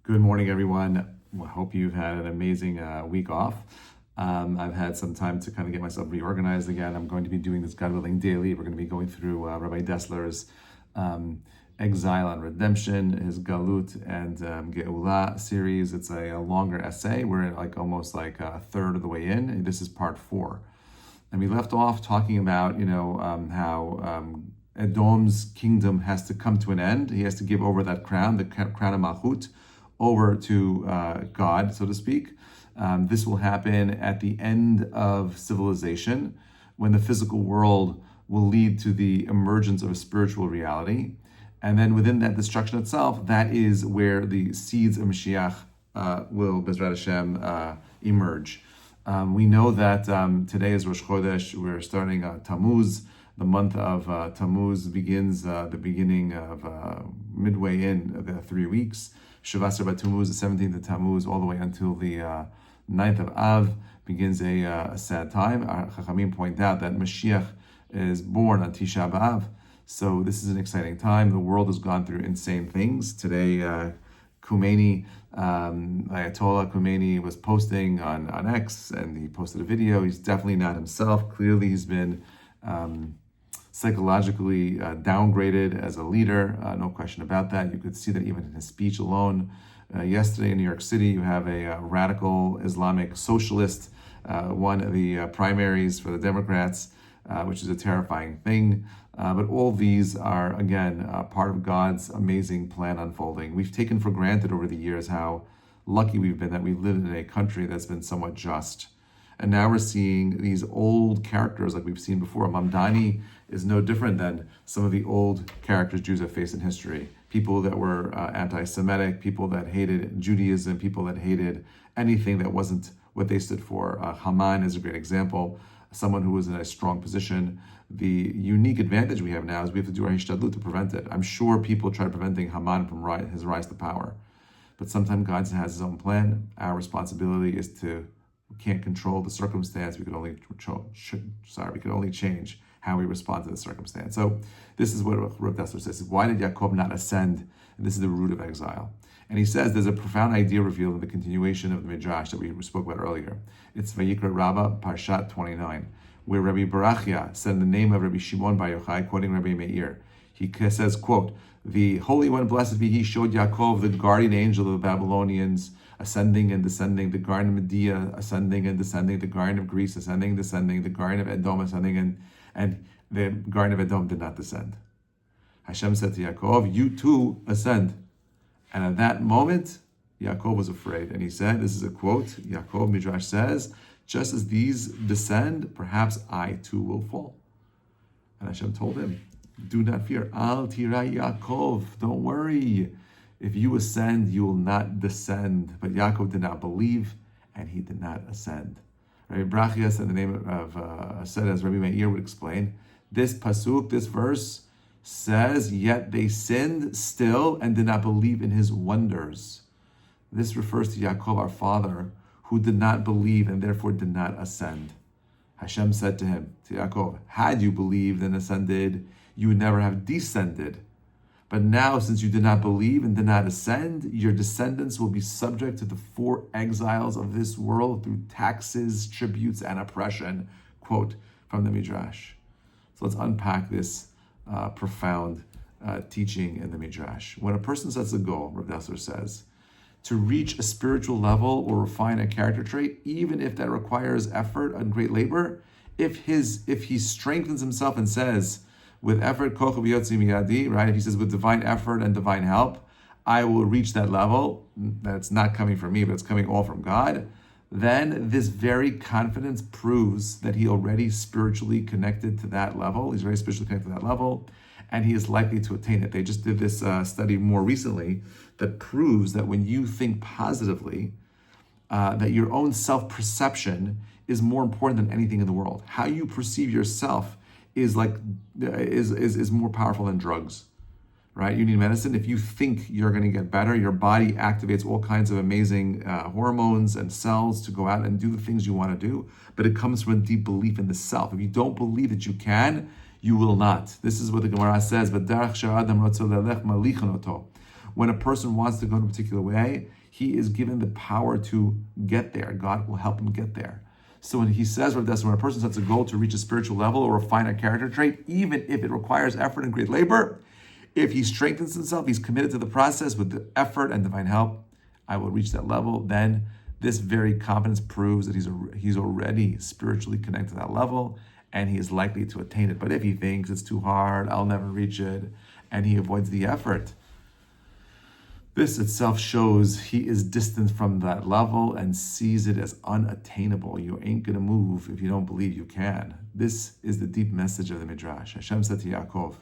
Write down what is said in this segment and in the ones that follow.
Good morning, everyone. I hope you've had an amazing week off. I've had some time to kind of get myself reorganized again. I'm going to be doing this, God willing, daily. We're going to be going through Rabbi Dessler's Exile and Redemption, his Galut and Geulah series. It's a longer essay. We're almost a third of the way in. This is part 4. And we left off talking about, how Edom's kingdom has to come to an end. He has to give over that crown, the crown of Malchut, over to God, so to speak. This will happen at the end of civilization, when the physical world will lead to the emergence of a spiritual reality. And then within that destruction itself, that is where the seeds of Mashiach will, Bezrat Hashem, emerge. We know that today is Rosh Chodesh. We're starting Tammuz. The month of Tammuz begins the beginning of midway in the 3 weeks. Shavasar Tammuz, the 17th of Tammuz, all the way until the 9th of Av, begins a sad time. Our Chachamim point out that Mashiach is born on Tisha B'Av, so this is an exciting time. The world has gone through insane things. Today, Khomeini, Ayatollah Khomeini, was posting on X, and he posted a video. He's definitely not himself. Clearly, he's been psychologically downgraded as a leader, no question about that. You could see that even in his speech alone. Yesterday in New York City, you have a radical Islamic socialist won the primaries for the Democrats, which is a terrifying thing. But all these are, again, part of God's amazing plan unfolding. We've taken for granted over the years how lucky we've been that we live in a country that's been somewhat just. And now we're seeing these old characters like we've seen before. Mamdani is no different than some of the old characters Jews have faced in history. People that were anti-Semitic, people that hated Judaism, people that hated anything that wasn't what they stood for. Haman is a great example, someone who was in a strong position. The unique advantage we have now is we have to do our hishtadlut to prevent it. I'm sure people tried preventing Haman from his rise to power. But sometimes God has his own plan. Our responsibility is we can't control the circumstance. We can only change how we respond to the circumstance. So this is what Rav Dessler says. Why did Yaakov not ascend? And this is the root of exile. And he says there's a profound idea revealed in the continuation of the Midrash that we spoke about earlier. It's Vayikra Rabbah, Parshat 29, where Rabbi Barachia said in the name of Rabbi Shimon Bar Yochai, quoting Rabbi Meir, he says, quote, "The Holy One, blessed be He, showed Yaakov, the guardian angel of the Babylonians, ascending and descending, the Garden of Media ascending and descending, the Garden of Greece ascending and descending, the Garden of Edom ascending, and the Garden of Edom did not descend. Hashem said to Yaakov, you too ascend. And at that moment, Yaakov was afraid. And he said, this is a quote, Yaakov Midrash says, just as these descend, perhaps I too will fall. And Hashem told him, do not fear. Al tira Yaakov, don't worry. If you ascend, you will not descend. But Yaakov did not believe, and he did not ascend. Rabbi Brachia said the name of said as Rabbi Meir would explain, this pasuk, this verse says, yet they sinned still and did not believe in his wonders. This refers to Yaakov, our father, who did not believe and therefore did not ascend. Hashem said to him, to Yaakov, had you believed and ascended, you would never have descended. But now, since you did not believe and did not ascend, your descendants will be subject to the 4 exiles of this world through taxes, tributes, and oppression. Quote from the Midrash. So let's unpack this profound teaching in the Midrash. When a person sets a goal, Rav Dessler says, to reach a spiritual level or refine a character trait, even if that requires effort and great labor, if he strengthens himself and says, with effort, koch v'yotzi miyadi, right? If he says with divine effort and divine help, I will reach that level. That's not coming from me, but it's coming all from God. Then this very confidence proves that he already spiritually connected to that level. He's very spiritually connected to that level, and he is likely to attain it. They just did this study more recently that proves that when you think positively, that your own self-perception is more important than anything in the world. How you perceive yourself is more powerful than drugs, right? You need medicine. If you think you're going to get better, your body activates all kinds of amazing hormones and cells to go out and do the things you want to do, but it comes from a deep belief in the self. If you don't believe that you can, you will not. This is what the Gemara says, When a person wants to go in a particular way, he is given the power to get there. God will help him get there. So when he says, when a person sets a goal to reach a spiritual level or refine a character trait, even if it requires effort and great labor, if he strengthens himself, he's committed to the process with the effort and divine help, I will reach that level. Then this very confidence proves that he's already spiritually connected to that level, and he is likely to attain it. But if he thinks it's too hard, I'll never reach it, and he avoids the effort, this itself shows he is distant from that level and sees it as unattainable. You ain't going to move if you don't believe you can. This is the deep message of the Midrash. Hashem said to Yaakov,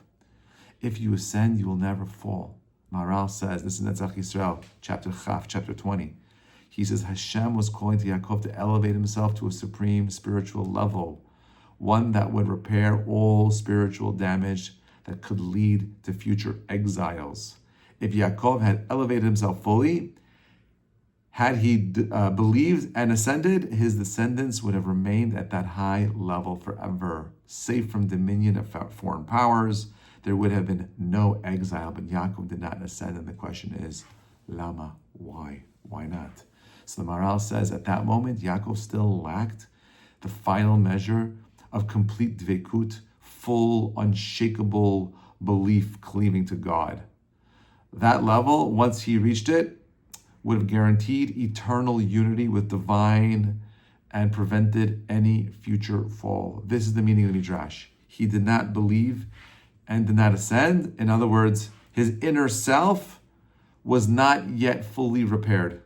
if you ascend, you will never fall. Maharal says, this is Netzach Yisrael, chapter Chaf, chapter 20. He says, Hashem was calling to Yaakov to elevate himself to a supreme spiritual level, one that would repair all spiritual damage that could lead to future exiles. If Yaakov had elevated himself fully, had he believed and ascended, his descendants would have remained at that high level forever, safe from dominion of foreign powers. There would have been no exile, but Yaakov did not ascend, and the question is, Lama? Why? Why not? So the Maharal says, at that moment, Yaakov still lacked the final measure of complete dveikut, full, unshakable belief cleaving to God. That level, once he reached it, would have guaranteed eternal unity with divine and prevented any future fall. This is the meaning of the Midrash. He did not believe and did not ascend. In other words, his inner self was not yet fully repaired,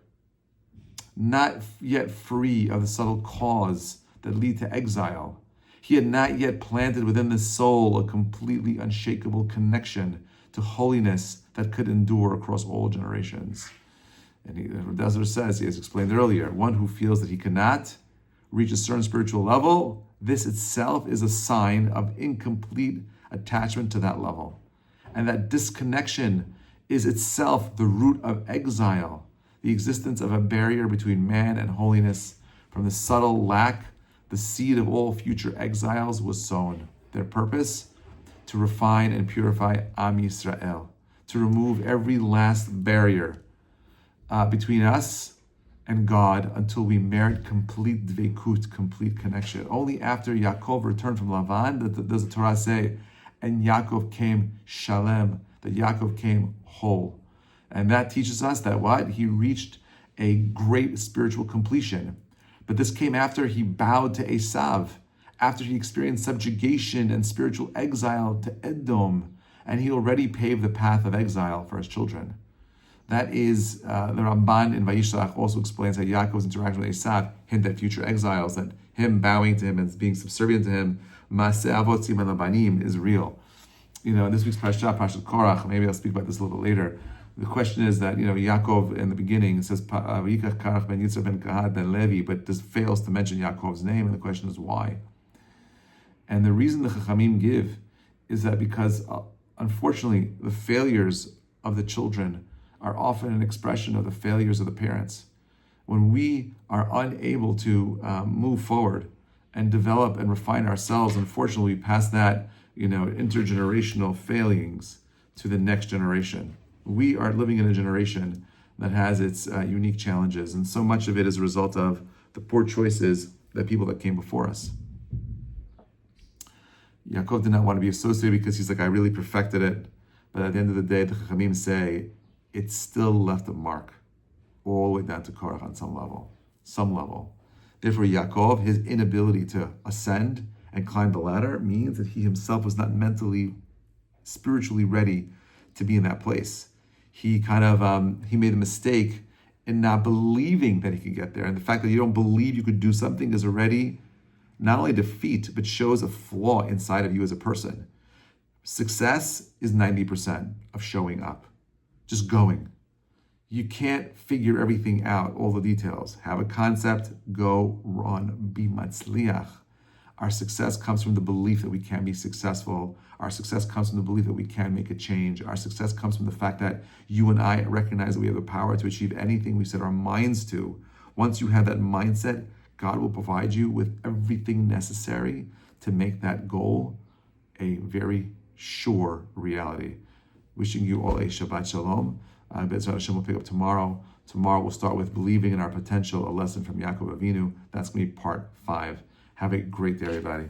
not yet free of the subtle cause that lead to exile. He had not yet planted within the soul a completely unshakable connection to holiness that could endure across all generations. And Desert says, he has explained earlier, one who feels that he cannot reach a certain spiritual level, this itself is a sign of incomplete attachment to that level. And that disconnection is itself the root of exile, the existence of a barrier between man and holiness. From the subtle lack, the seed of all future exiles was sown. Their purpose? To refine and purify Am Yisrael, to remove every last barrier between us and God until we merit complete dveikut, complete connection. Only after Yaakov returned from Lavan does the Torah say, and Yaakov came shalem, that Yaakov came whole. And that teaches us that what? He reached a great spiritual completion. But this came after he bowed to Esav, after he experienced subjugation and spiritual exile to Edom, and he already paved the path of exile for his children. That is, the Ramban in Vayishlach also explains how Yaakov's interaction with Esav hint at future exiles, that him bowing to him and being subservient to him, Maseh avot siman labanim, is real. In this week's Parashat Korach, maybe I'll speak about this a little later. The question is that, Yaakov in the beginning says, Vayikach Karach ben Yitzhak ben Kahad ben Levi, but this fails to mention Yaakov's name, and the question is why? And the reason the Chachamim give is that because, unfortunately, the failures of the children are often an expression of the failures of the parents. When we are unable to move forward and develop and refine ourselves, unfortunately, we pass that, intergenerational failings to the next generation. We are living in a generation that has its unique challenges, and so much of it is a result of the poor choices that people that came before us. Yaakov did not want to be associated because he's like, I really perfected it. But at the end of the day, the Chachamim say, it still left a mark all the way down to Korach on some level. Therefore, Yaakov, his inability to ascend and climb the ladder means that he himself was not mentally, spiritually ready to be in that place. He he made a mistake in not believing that he could get there. And the fact that you don't believe you could do something is already not only defeat, but shows a flaw inside of you as a person. Success is 90% of showing up, just going. You can't figure everything out, all the details. Have a concept, go, run, be matzliach. Our success comes from the belief that we can be successful. Our success comes from the belief that we can make a change. Our success comes from the fact that you and I recognize that we have the power to achieve anything we set our minds to. Once you have that mindset, God will provide you with everything necessary to make that goal a very sure reality. Wishing you all a Shabbat Shalom. Bezrat Hashem will pick up tomorrow. Tomorrow we'll start with believing in our potential, a lesson from Yaakov Avinu. That's going to be part 5. Have a great day, everybody.